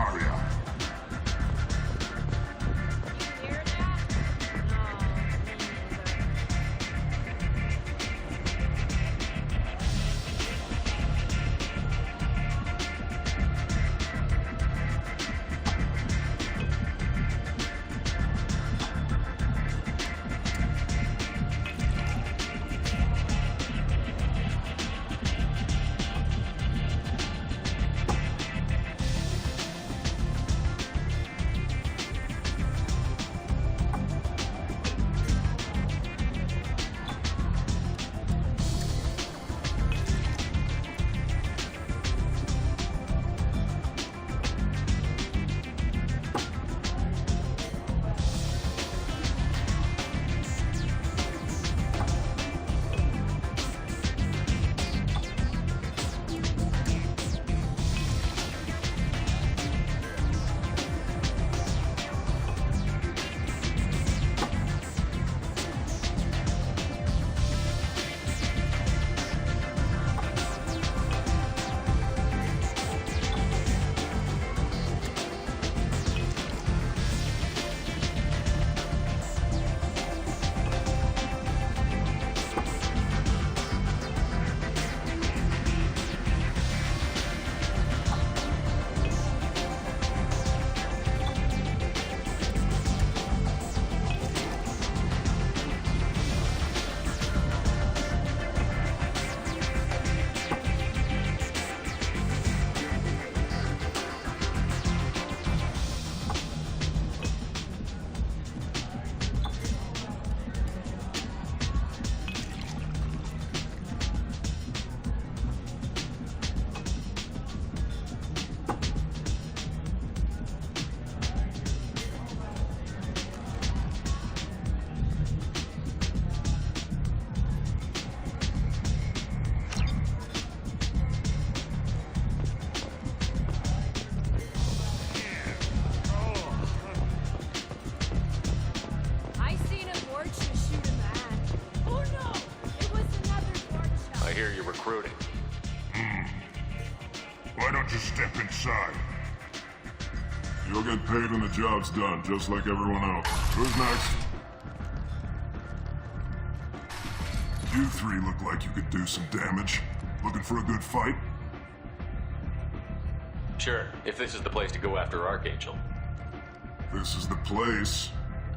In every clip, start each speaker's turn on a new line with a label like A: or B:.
A: are ya?
B: You hear that? No, me neither.
C: recruiting.
A: Why don't you step inside? You'll get paid when the job's done, just like everyone else. Who's next? You three look like you could do some damage. Looking for a good fight?
C: Sure, if this is the place to go after Archangel.
A: This is the place.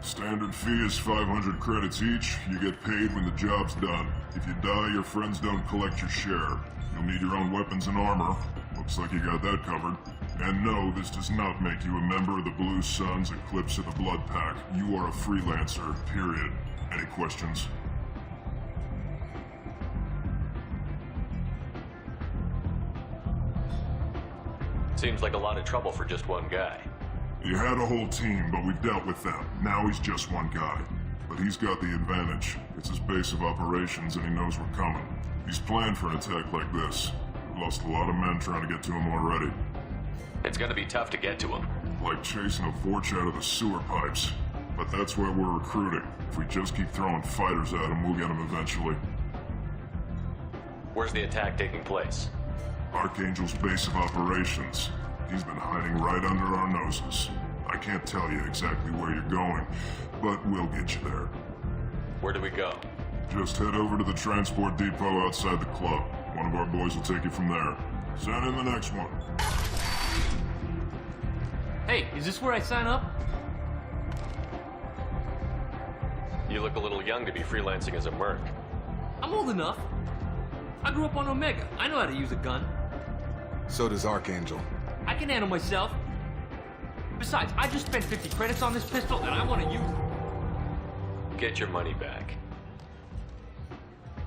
A: Standard fee is 500 credits each. You get paid when the job's done. If you die, your friends don't collect your share. You'll need your own weapons and armor. Looks like you got that covered. And no, this does not make you a member of the Blue Suns, Eclipse, or the Blood Pack. You are a freelancer, period. Any questions?
C: Seems like a lot of trouble for just one guy.
A: You had a whole team, but we dealt with them. Now he's just one guy. But he's got the advantage. It's his base of operations and he knows we're coming. He's planned for an attack like this. We've lost a lot of men trying to get to him already.
C: It's gonna be tough to get to him.
A: Like chasing a Vorch out of the sewer pipes. But that's where we're recruiting. If we just keep throwing fighters at him, we'll get him eventually.
C: Where's the attack taking place?
A: Archangel's base of operations. He's been hiding right under our noses. I can't tell you exactly where you're going, but we'll get you there.
C: Where do we go?
A: Just head over to the transport depot outside the club. One of our boys will take you from there. Send in the next one.
D: Hey, is this where I sign up?
C: You look a little young to be freelancing as a merc.
D: I'm old enough. I grew up on Omega. I know how to use a gun.
E: So does Archangel.
D: I can handle myself. Besides, I just spent 50 credits on this pistol and I want to use it.
C: Get your money back.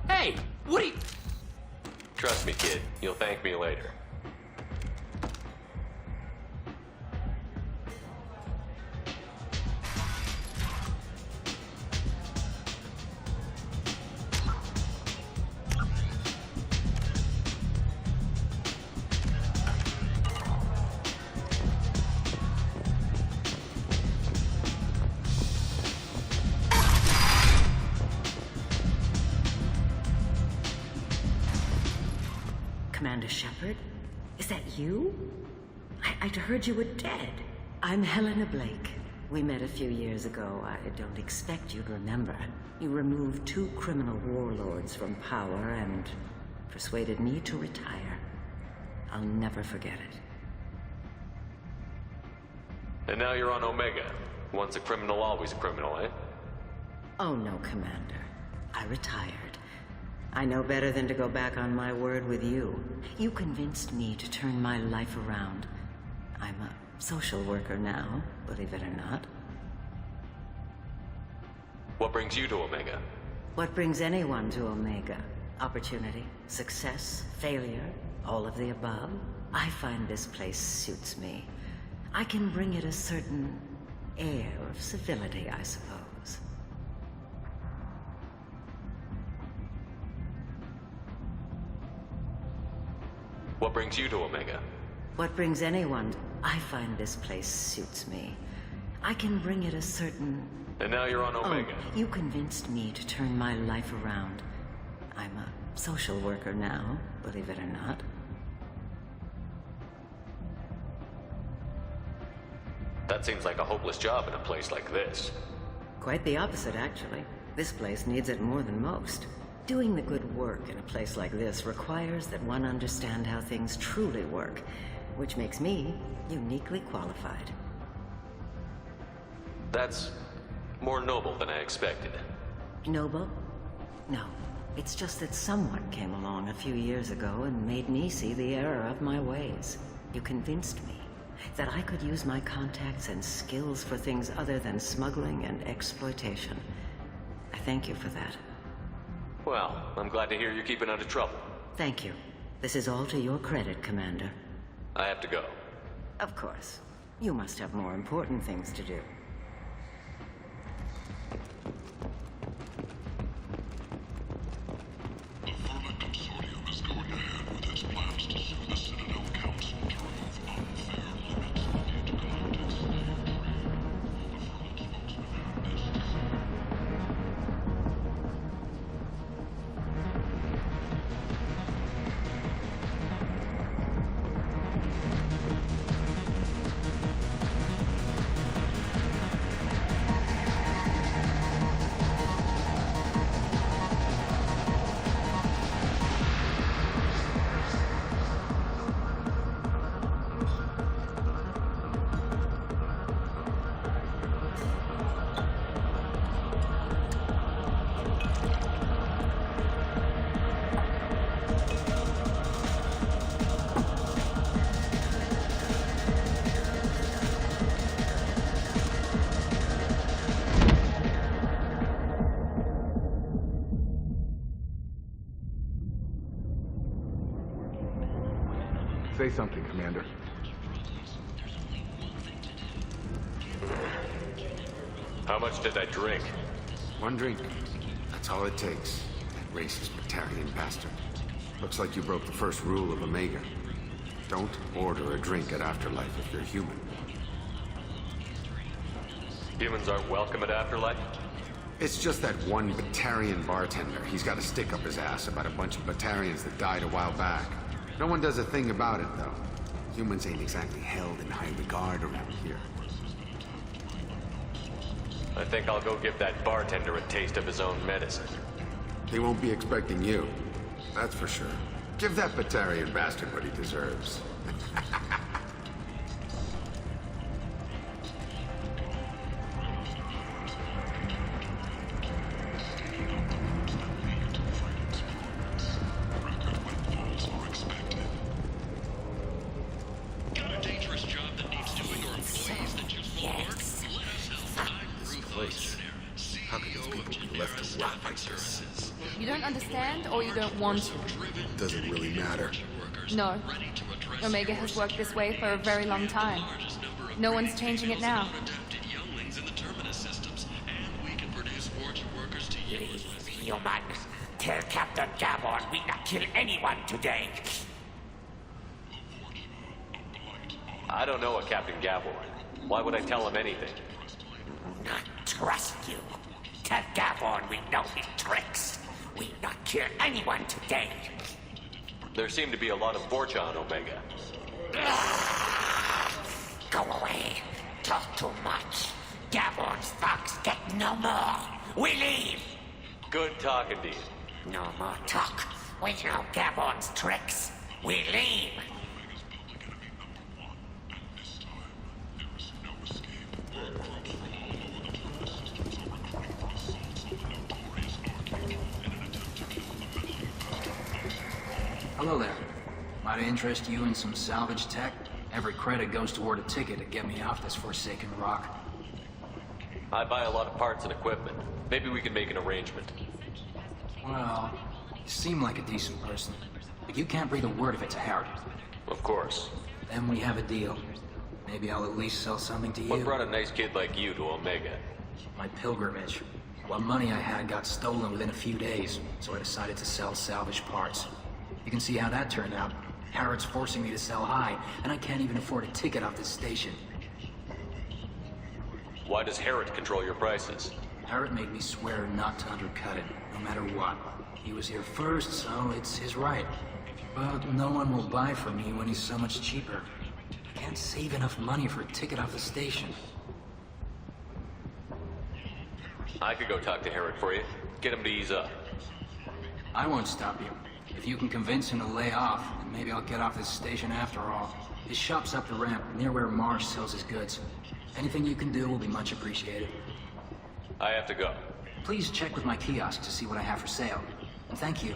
D: Hey, what are you...
C: Trust me, kid. You'll thank me later.
F: Commander Shepard? Is that you? I I'd heard you were dead. I'm Helena Blake. We met a few years ago. I don't expect you'd remember. You removed 2 criminal warlords from power and persuaded me to retire. I'll never forget it.
C: And now you're on Omega. Once a criminal, always a criminal, eh?
F: Oh no, Commander. I retired. I know better than to go back on my word with you. You convinced me to turn my life around. I'm a social worker now, believe it or not.
C: What brings you to Omega?
F: What brings anyone to Omega? Opportunity, success, failure, all of the above. I find this place suits me. I can bring it a certain air of civility, I suppose.
C: What brings you to Omega?
F: What brings anyone? I find this place suits me. I can bring it a certain...
C: And now you're on Omega.
F: Oh, you convinced me to turn my life around. I'm a social worker now, believe it or not.
C: That seems like a hopeless job in a place like this.
F: Quite the opposite, actually. This place needs it more than most. Doing the good work in a place like this requires that one understand how things truly work, which makes me uniquely qualified.
C: That's more noble than I expected.
F: Noble? No. It's just that someone came along a few years ago and made me see the error of my ways. You convinced me that I could use my contacts and skills for things other than smuggling and exploitation. I thank you for that.
C: Well, I'm glad to hear you're keeping out of trouble.
F: Thank you. This is all to your credit, Commander.
C: I have to go.
F: Of course. You must have more important things to do.
A: The Furman Consortium is going ahead with its plans to sue the Citadel Council to remove unfair limits on the intergalactic slave trade. The Furman spokesman Ms.Sem.
E: Say something, Commander.
C: How much did I drink?
E: 1 drink. That's all it takes. That racist Batarian bastard. Looks like you broke the first rule of Omega. Don't order a drink at Afterlife if you're human.
C: Humans aren't welcome at Afterlife?
E: It's just that one Batarian bartender. He's got a stick up his ass about a bunch of Batarians that died a while back. No one does a thing about it, though. Humans ain't exactly held in high regard around here.
C: I think I'll go give that bartender a taste of his own medicine.
E: He won't be expecting you. That's for sure. Give that Batarian bastard what he deserves.
B: You don't understand, or you don't want to?
E: Doesn't really matter.
B: No. Omega has worked this way for a very long time. No one's changing it now.
G: Human, tell Captain Gabon we not kill anyone today.
C: I don't know a Captain Gaborn. Why would I tell him anything?
G: Not trust you. Tell Gabon we know his tricks. We not kill anyone today.
C: There seem to be a lot of Vorcha on Omega.
G: Go away. Talk too much. Gaborn's thugs get no more. We leave.
C: Good talking to you.
G: No more talk. We know Gaborn's tricks. We leave.
H: Hello there. Might I interest you in some salvage tech? Every credit goes toward a ticket to get me off this forsaken rock.
C: I buy a lot of parts and equipment. Maybe we can make an arrangement.
H: Well, you seem like a decent person, but you can't breathe a word of it to Harry.
C: Of course.
H: Then we have a deal. Maybe I'll at least sell something to you.
C: What brought a nice kid like you to Omega?
H: My pilgrimage. What money I had got stolen within a few days, so I decided to sell salvage parts. You can see how that turned out. Harrod's forcing me to sell high, and I can't even afford a ticket off this station.
C: Why does Harrod control your prices?
H: Harrod made me swear not to undercut it, no matter what. He was here first, so it's his right. But no one will buy from me when he's so much cheaper. I can't save enough money for a ticket off the station.
C: I could go talk to Harrod for you. Get him to ease up.
H: I won't stop you. If you can convince him to lay off, then maybe I'll get off this station after all. His shop's up the ramp, near where Marsh sells his goods. Anything you can do will be much appreciated.
C: I have to go.
H: Please check with my kiosk to see what I have for sale. And thank you.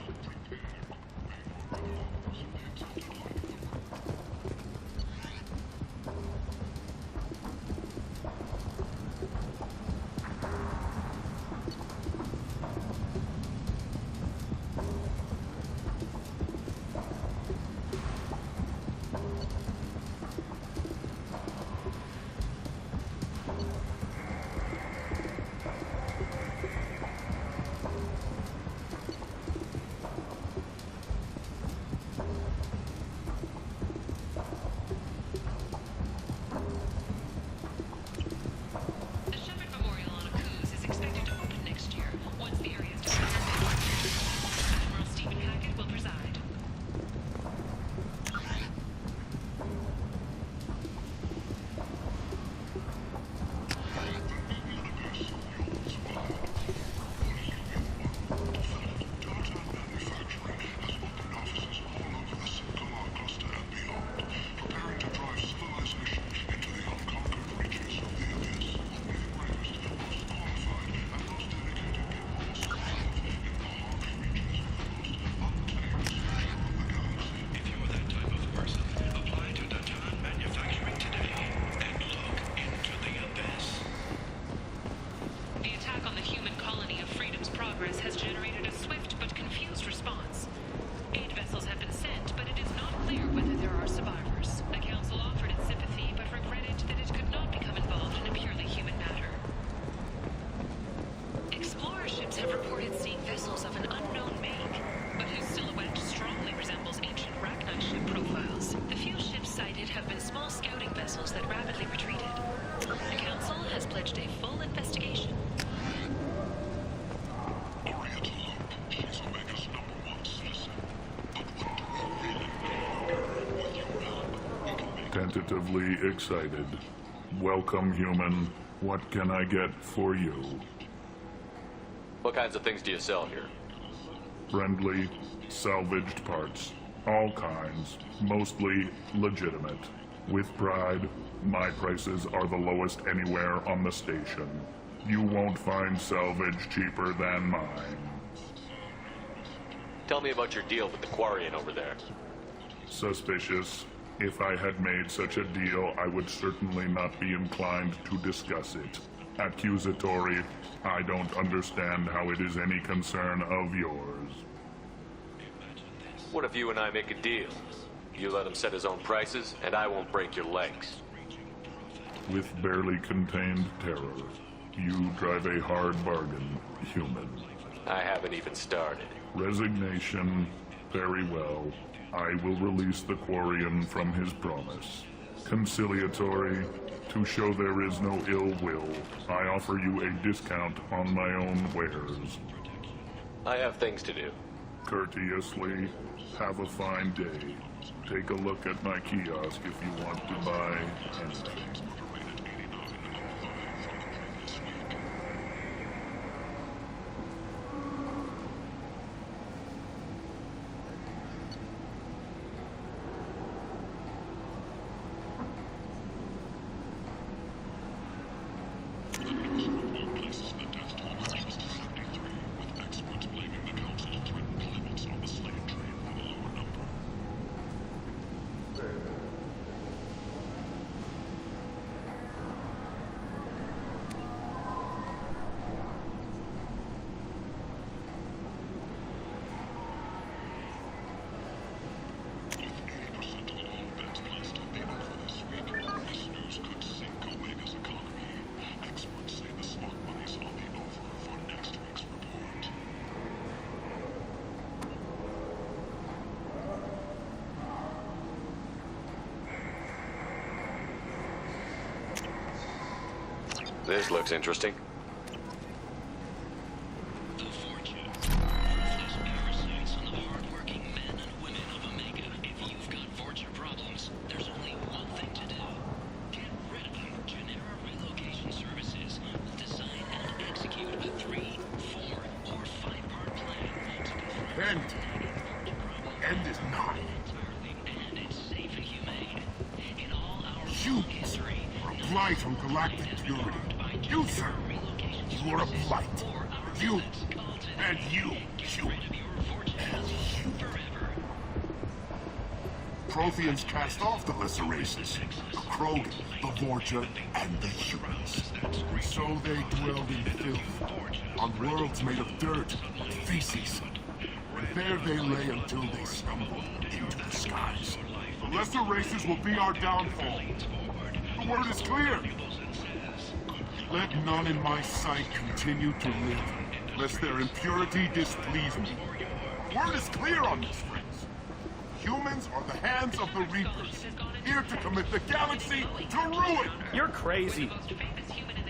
A: Tentatively excited. Welcome, human. What can I get for you?
C: What kinds of things do you sell here?
A: Friendly, salvaged parts. All kinds. Mostly legitimate. With pride, my prices are the lowest anywhere on the station. You won't find salvage cheaper than mine.
C: Tell me about your deal with the Quarian over there.
A: Suspicious. If I had made such a deal, I would certainly not be inclined to discuss it. Accusatory. I don't understand how it is any concern of yours.
C: What if you and I make a deal? You let him set his own prices, and I won't break your legs.
A: With barely contained terror, you drive a hard bargain, human.
C: I haven't even started.
A: Resignation. Very well. I will release the Quarian from his promise. Conciliatory. To show there is no ill will, I offer you a discount on my own wares.
C: I have things to do.
A: Courteously. Have a fine day. Take a look at my kiosk if you want to buy anything.
C: This looks interesting.
I: The fortune. Ruthless parasites on the hard-working men and women of Omega. If you've got fortune problems, there's only one thing to do. Get rid of them. Genera Relocation Services will design and execute a 3, 4, or 5-part plan to
A: End is nigh.
I: and it's safe and humane. In all our
A: Humans
I: history,
A: are a blight on galactic purity. You, sir, you are a blight. You, and you, human, and you. Protheans cast off the lesser races, the Krogan, the Vorcha, and the humans. So they dwelled in filth, on worlds made of dirt and feces. And there they lay until they stumbled into the skies. The lesser races will be our downfall. The word is clear. Let none in my sight continue to live, lest their impurity displease me. The word is clear on this, friends. Humans are the hands of the Reapers, here to commit the galaxy to ruin!
J: You're crazy.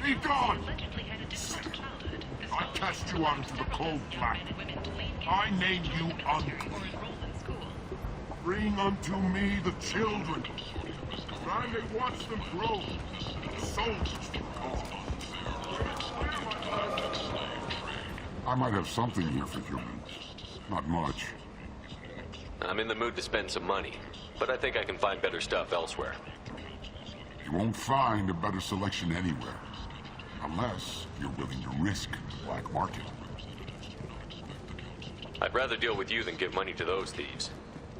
A: Be gone! I cast you out into the cold black. I name you unclean. Bring unto me the children, that I may watch them grow, the soldiers for God.
K: I might have something here for humans. Not much.
C: I'm in the mood to spend some money, but I think I can find better stuff elsewhere.
K: You won't find a better selection anywhere. Unless you're willing to risk the black market.
C: I'd rather deal with you than give money to those thieves.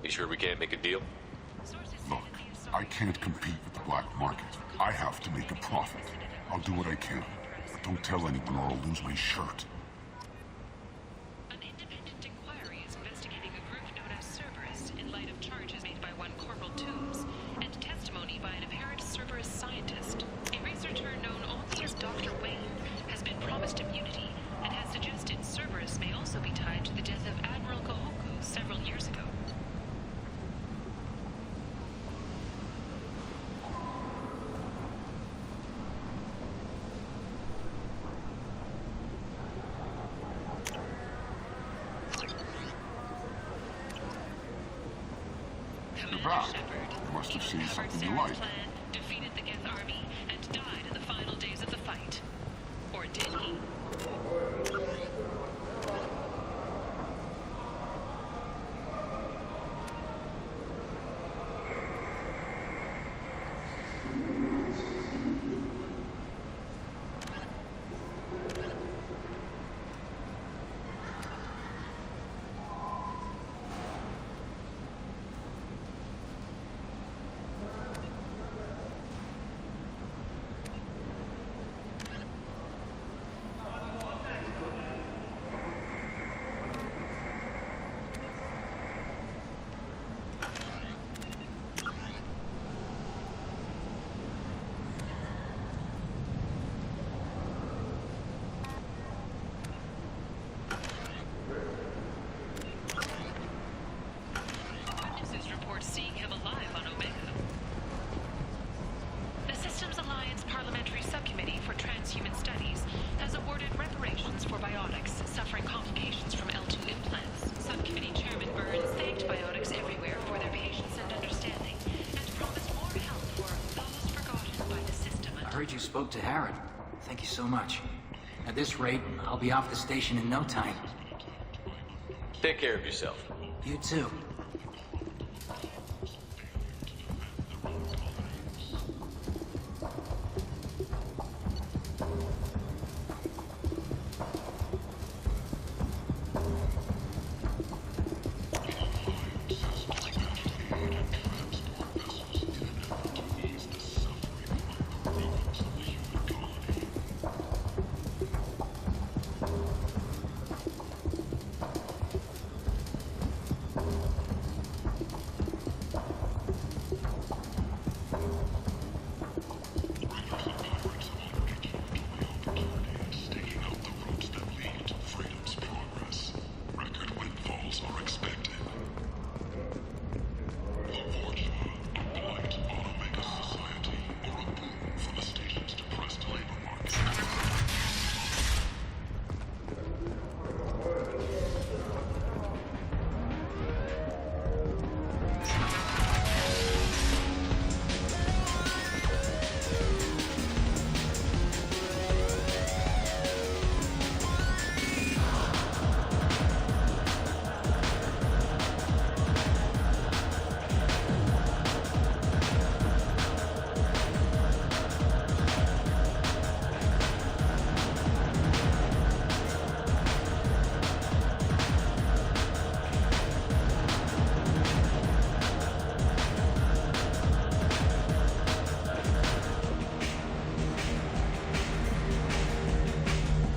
C: You sure we can't make a deal?
K: Look, I can't compete with the black market. I have to make a profit. I'll do what I can. But don't tell anyone or I'll lose my shirt.
L: An independent inquiry is investigating a group known as Cerberus in light of charges made by one Corporal Toombs and testimony by an apparent Cerberus scientist. A researcher known only as Dr. Wayne has been promised immunity and has suggested Cerberus may also be tied to the death of Admiral Kahoku several years ago.
K: You're back. You must have seen something you like.
L: Defeated the Geth army and died in the final days of the fight. Or did he?
H: spoke to Harrod. Thank you so much. At this rate, I'll be off the station in no time.
C: Take care of yourself.
H: You too.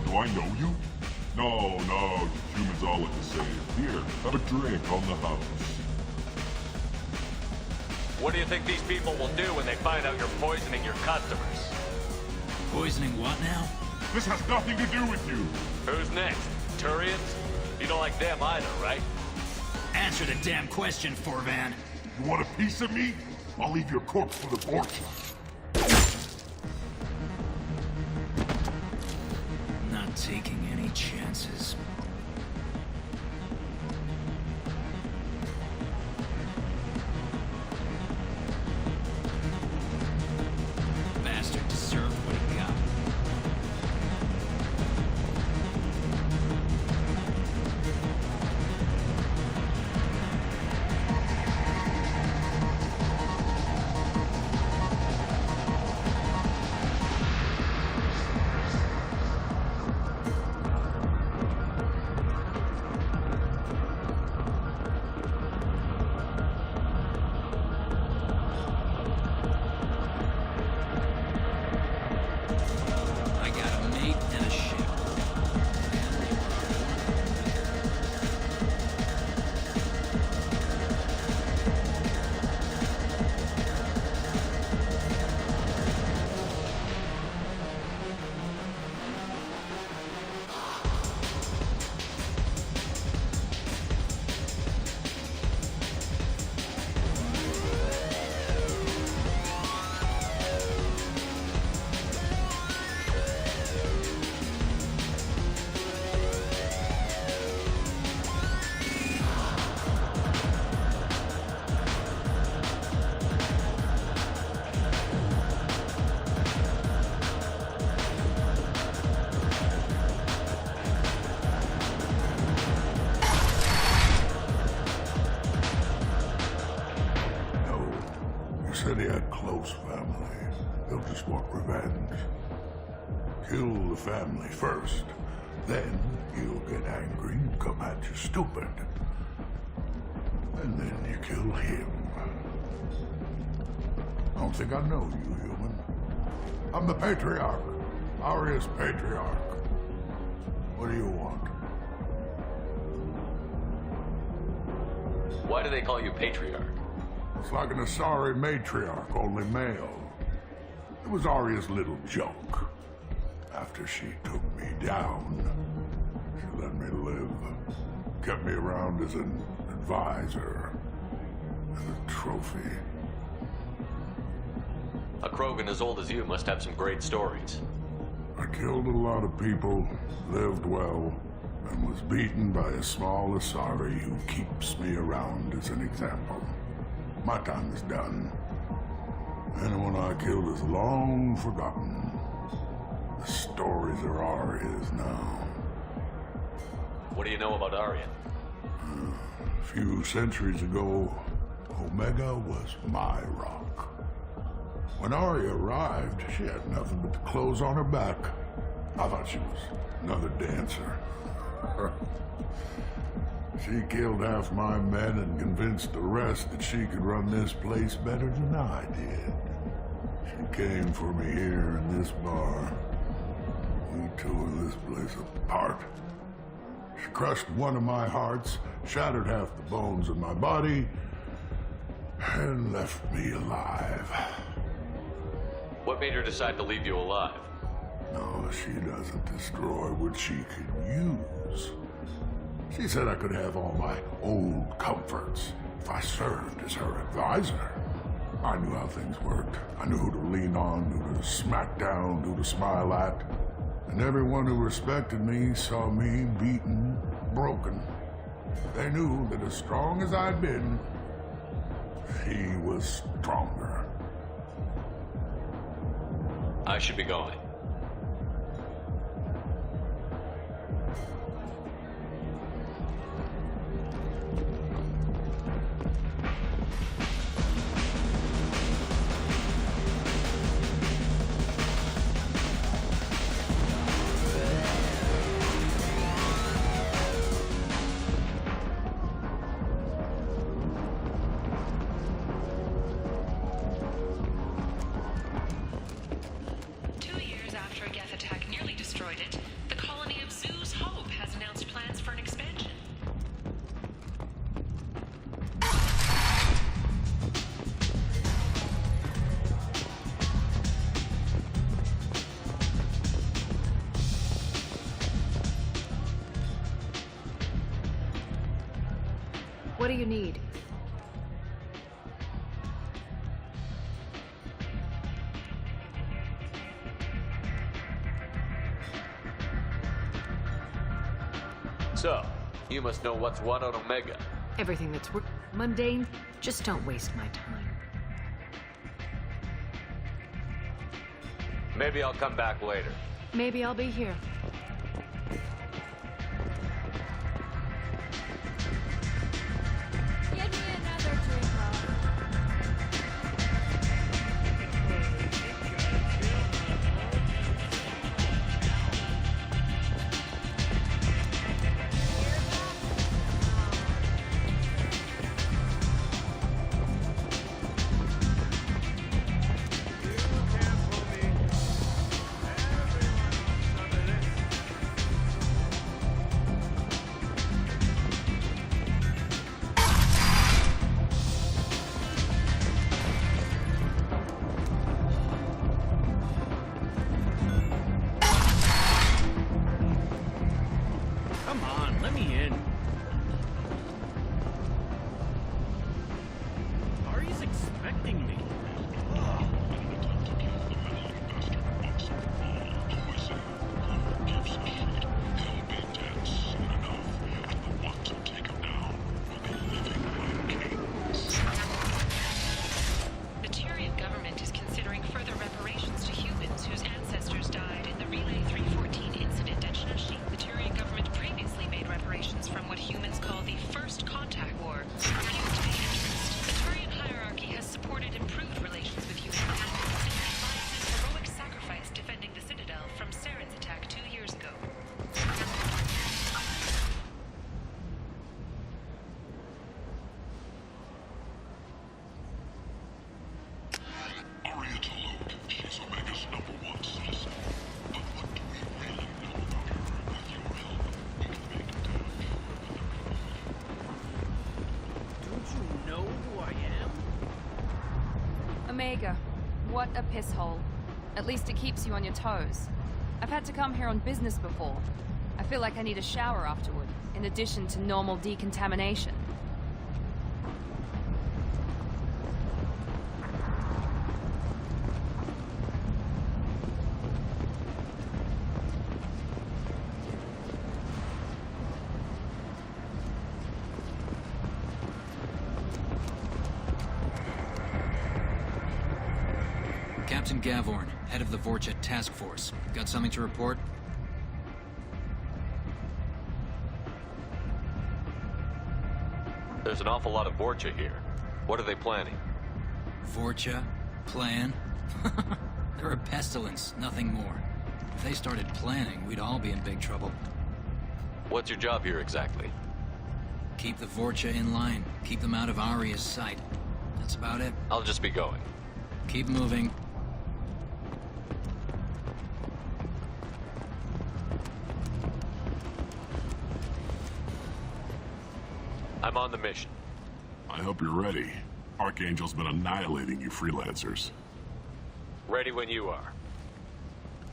A: Do I know you? No, you humans all look the same. Here, have a drink on the house.
C: What do you think these people will do when they find out you're poisoning your customers?
H: Poisoning what now?
A: This has nothing to do with you.
C: Who's next? Turians? You don't like them either, right?
H: Answer the damn question, Forvan.
A: You want a piece of me? I'll leave your corpse for the fortune.
H: Not taking any chances. Bastard deserved what he got.
K: Said he had close family. They'll just want revenge. Kill the family first. Then he'll get angry and come at you stupid. And then you kill him. I don't think I know you, human. I'm the Patriarch. Aria's Patriarch. What do you want?
C: Why do they call you Patriarch?
K: It's like an Asari matriarch, only male. It was Arya's little joke. After she took me down, she let me live. Kept me around as an advisor, as a trophy.
C: A Krogan as old as you must have some great stories.
K: I killed a lot of people, lived well, and was beaten by a small Asari who keeps me around as an example. My time is done. Anyone I killed is long forgotten. stories are Arya's now.
C: What do you know about Arya?
K: A few centuries ago, Omega was my rock. When Arya arrived, she had nothing but the clothes on her back. I thought she was another dancer. She killed half my men and convinced the rest that she could run this place better than I did. She came for me here in this bar. We tore this place apart. She crushed one of my hearts, shattered half the bones in my body, and left me alive.
C: What made her decide to leave you alive?
K: No, she doesn't destroy what she could use. She said I could have all my old comforts if I served as her advisor. I knew how things worked. I knew who to lean on, who to smack down, who to smile at. And everyone who respected me saw me beaten, broken. They knew that as strong as I'd been, she was stronger.
C: I should be going.
B: What do you need?
C: So, you must know what's what on Omega.
B: Everything that's mundane, just don't waste my time.
C: Maybe I'll come back later.
B: Maybe I'll be here. Give me another drink,
D: Come on, let me in. Ari's expecting me.
L: The Tyrian government is considering further reparations to humans whose ancestors died in the Relay 314 incident at Shashi. The Tyrian government previously made reparations from what humans call the First Contact War. Refused to pay interest. The Tyrian hierarchy has supported improved relations with humans and advises heroic sacrifice defending the Citadel from Saren's attack 2 years ago.
A: Arya Tolok, she's Omega's #1 citizen. But what do we really know about her? With your help, we can make a deal.
D: Don't you know who I am?
B: Omega, what a piss hole. At least it keeps you on your toes. I've had to come here on business before. I feel like I need a shower afterward, in addition to normal decontamination.
H: Captain Gavorn, head of the Vorcha Task Force. Got something to report?
C: There's an awful lot of Vorcha here. What are they planning?
H: Vorcha? Plan? They're a pestilence, nothing more. If they started planning, we'd all be in big trouble.
C: What's your job here exactly?
H: Keep the Vorcha in line. Keep them out of Aria's sight. That's about it.
C: I'll just be going.
H: Keep moving.
C: I'm on the mission.
A: I hope you're ready. Archangel's been annihilating you freelancers.
C: Ready when you are.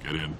A: Get in.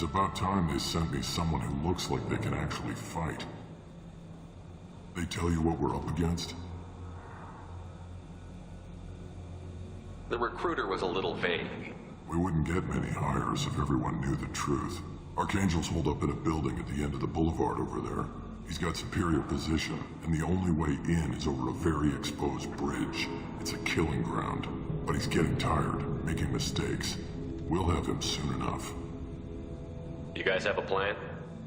A: It's about time they sent me someone who looks like they can actually fight. They tell you what we're up against?
C: The recruiter was a little vague.
A: We wouldn't get many hires if everyone knew the truth. Archangel's holed up in a building at the end of the boulevard over there. He's got superior position, and the only way in is over a very exposed bridge. It's a killing ground. But he's getting tired, making mistakes. We'll have him soon enough.
C: You guys have a plan?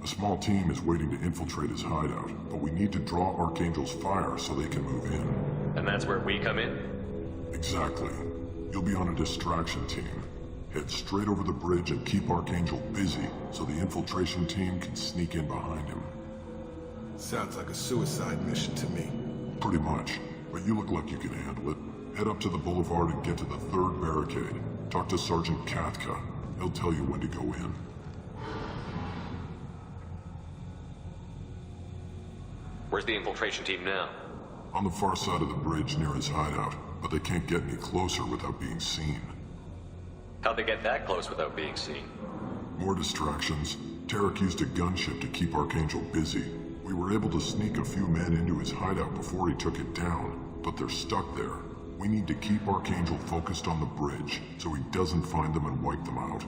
A: A small team is waiting to infiltrate his hideout, but we need to draw Archangel's fire so they can move in.
C: And that's where we come in?
A: Exactly. You'll be on a distraction team. Head straight over the bridge and keep Archangel busy so the infiltration team can sneak in behind him.
E: Sounds like a suicide mission to me.
A: Pretty much, but you look like you can handle it. Head up to the boulevard and get to the third barricade. Talk to Sergeant Katka. He'll tell you when to go in.
C: Where's the infiltration team now?
A: On the far side of the bridge near his hideout, but they can't get any closer without being seen.
C: How'd they get that close without being seen?
A: More distractions. Tarek used a gunship to keep Archangel busy. We were able to sneak a few men into his hideout before he took it down, but they're stuck there. We need to keep Archangel focused on the bridge, so he doesn't find them and wipe them out.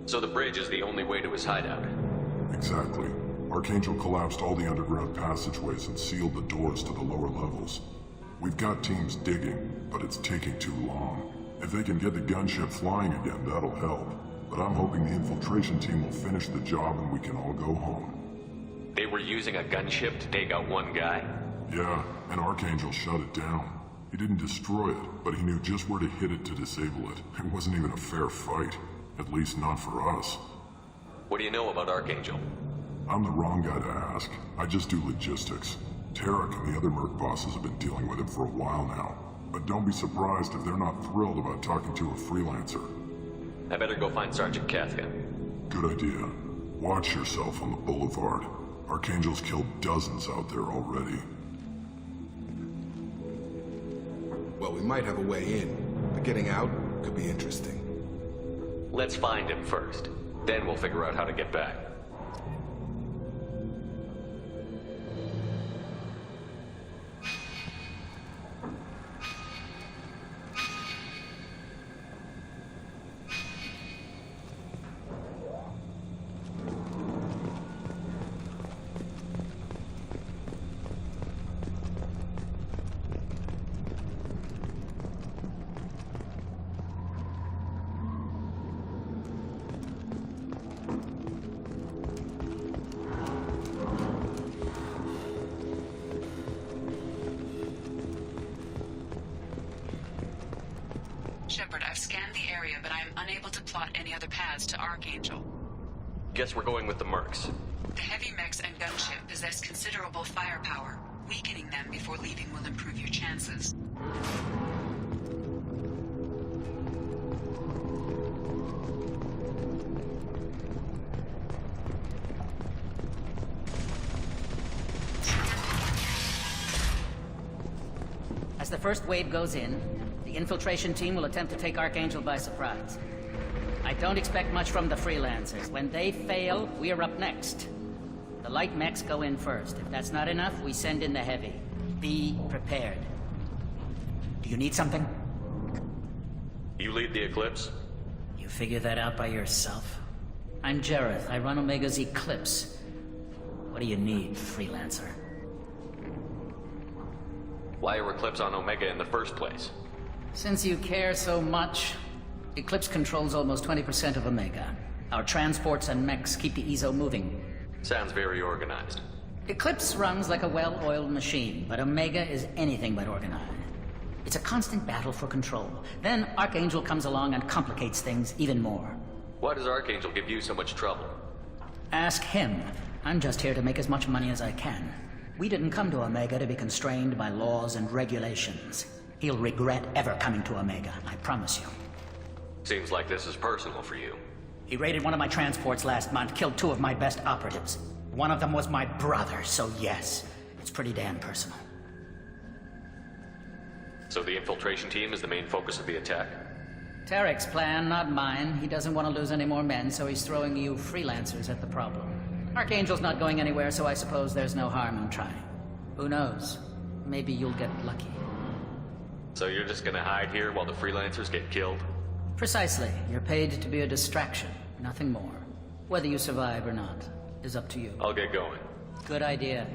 C: So the bridge is the only way to his hideout?
A: Exactly. Archangel collapsed all the underground passageways and sealed the doors to the lower levels. We've got teams digging, but it's taking too long. If they can get the gunship flying again, that'll help. But I'm hoping the infiltration team will finish the job and we can all go home.
C: They were using a gunship to take out one guy?
A: Yeah, and Archangel shut it down. He didn't destroy it, but he knew just where to hit it to disable it. It wasn't even a fair fight. At least not for us.
C: What do you know about Archangel?
A: I'm the wrong guy to ask. I just do logistics. Tarek and the other merc bosses have been dealing with him for a while now. But don't be surprised if they're not thrilled about talking to a freelancer.
C: I better go find Sergeant Katka.
A: Good idea. Watch yourself on the boulevard. Archangel's killed dozens out there already.
E: Well, we might have a way in, but getting out could be interesting.
C: Let's find him first. Then we'll figure out how to get back.
L: Shepard, I've scanned the area, but I am unable to plot any other paths to Archangel.
C: Guess we're going with the mercs.
L: The heavy mechs and gunship possess considerable firepower. Weakening them before leaving will improve your chances.
J: As the first wave goes in, the infiltration team will attempt to take Archangel by surprise. I don't expect much from the freelancers. When they fail, we're up next. The light mechs go in first. If that's not enough, we send in the heavy. Be prepared. Do you need something?
C: You lead the Eclipse?
J: You figure that out by yourself? I'm Jareth. I run Omega's Eclipse. What do you need, freelancer?
C: Why are Eclipse on Omega in the first place?
J: Since you care so much, Eclipse controls almost 20% of Omega. Our transports and mechs keep the EZO moving.
C: Sounds very organized.
J: Eclipse runs like a well-oiled machine, but Omega is anything but organized. It's a constant battle for control. Then Archangel comes along and complicates things even more.
C: Why does Archangel give you so much trouble?
J: Ask him. I'm just here to make as much money as I can. We didn't come to Omega to be constrained by laws and regulations. He'll regret ever coming to Omega, I promise you.
C: Seems like this is personal for you.
J: He raided one of my transports last month, killed 2 of my best operatives. One of them was my brother, so yes, it's pretty damn personal.
C: So the infiltration team is the main focus of the attack?
J: Tarek's plan, not mine. He doesn't want to lose any more men, so he's throwing you freelancers at the problem. Archangel's not going anywhere, so I suppose there's no harm in trying. Who knows? Maybe you'll get lucky.
C: So you're just gonna hide here while the freelancers get killed?
J: Precisely. You're paid to be a distraction, nothing more. Whether you survive or not is up to you.
C: I'll get going.
J: Good idea.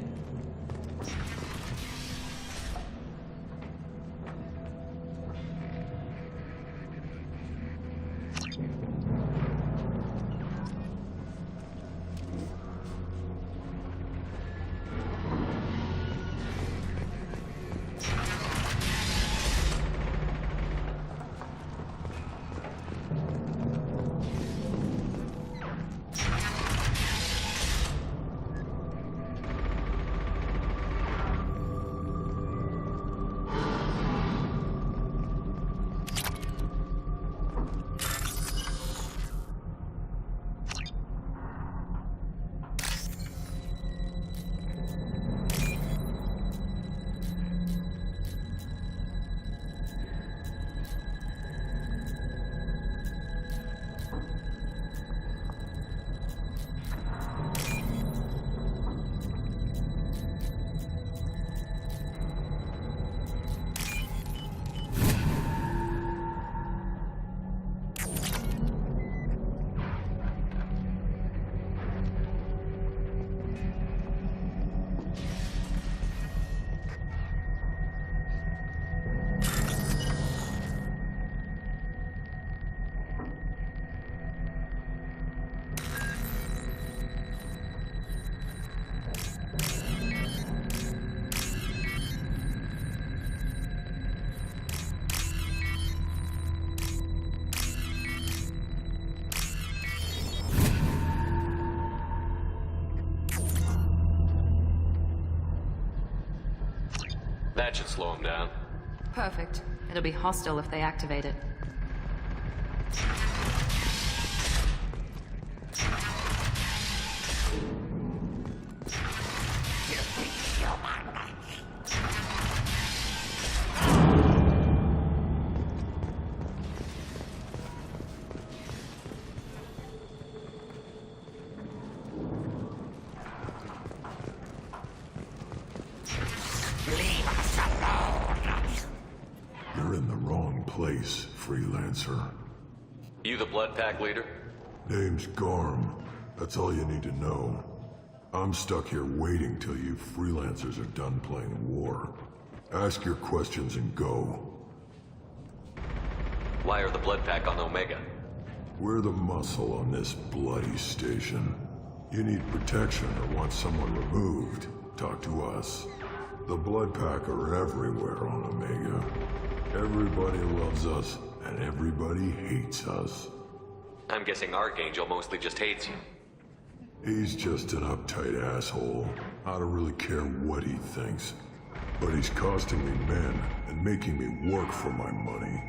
C: That should slow them down.
B: Perfect. It'll be hostile if they activate it.
K: You're in the wrong place, freelancer.
C: You the Blood Pack leader?
K: Name's Garm. That's all you need to know. I'm stuck here waiting till you freelancers are done playing war. Ask your questions and go.
C: Why are the Blood Pack on Omega?
K: We're the muscle on this bloody station. You need protection or want someone removed, talk to us. The Blood Pack are everywhere on Omega. Everybody loves us, and everybody hates us.
C: I'm guessing Archangel mostly just hates you.
K: He's just an uptight asshole. I don't really care what he thinks. But he's costing me men and making me work for my money.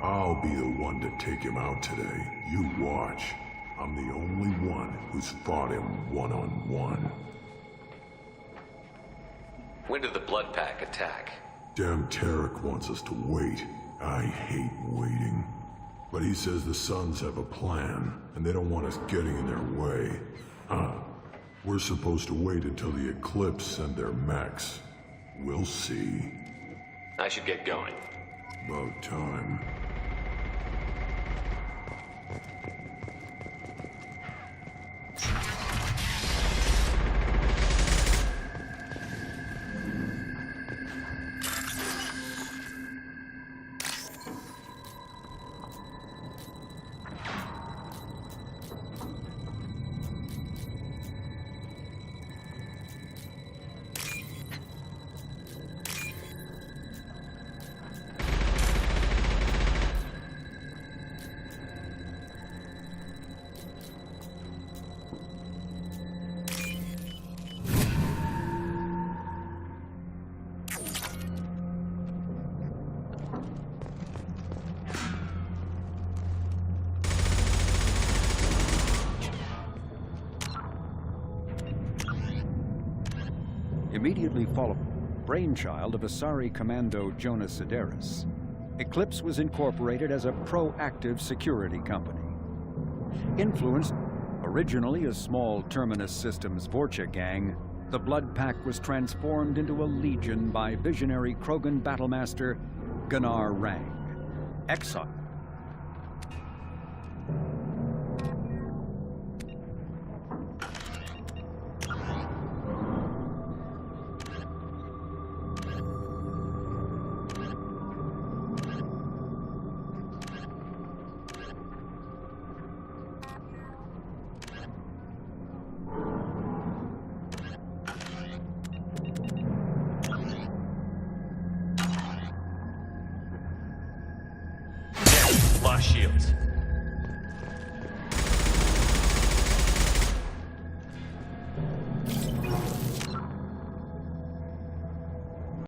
K: I'll be the one to take him out today. You watch. I'm the only one who's fought him one-on-one.
C: When did the Blood Pack attack?
K: Damn Tarek wants us to wait. I hate waiting. But he says the Sons have a plan, and they don't want us getting in their way. Huh. We're supposed to wait until the Eclipse send their mechs. We'll see.
C: I should get going.
K: About time.
M: Immediately following, brainchild of Asari Commando Jonas Sideris, Eclipse was incorporated as a proactive security company. Influenced originally a small Terminus Systems Vorcha gang, the Blood Pack was transformed into a legion by visionary Krogan battlemaster Gunnar Rang, exiled.
C: Lost shields.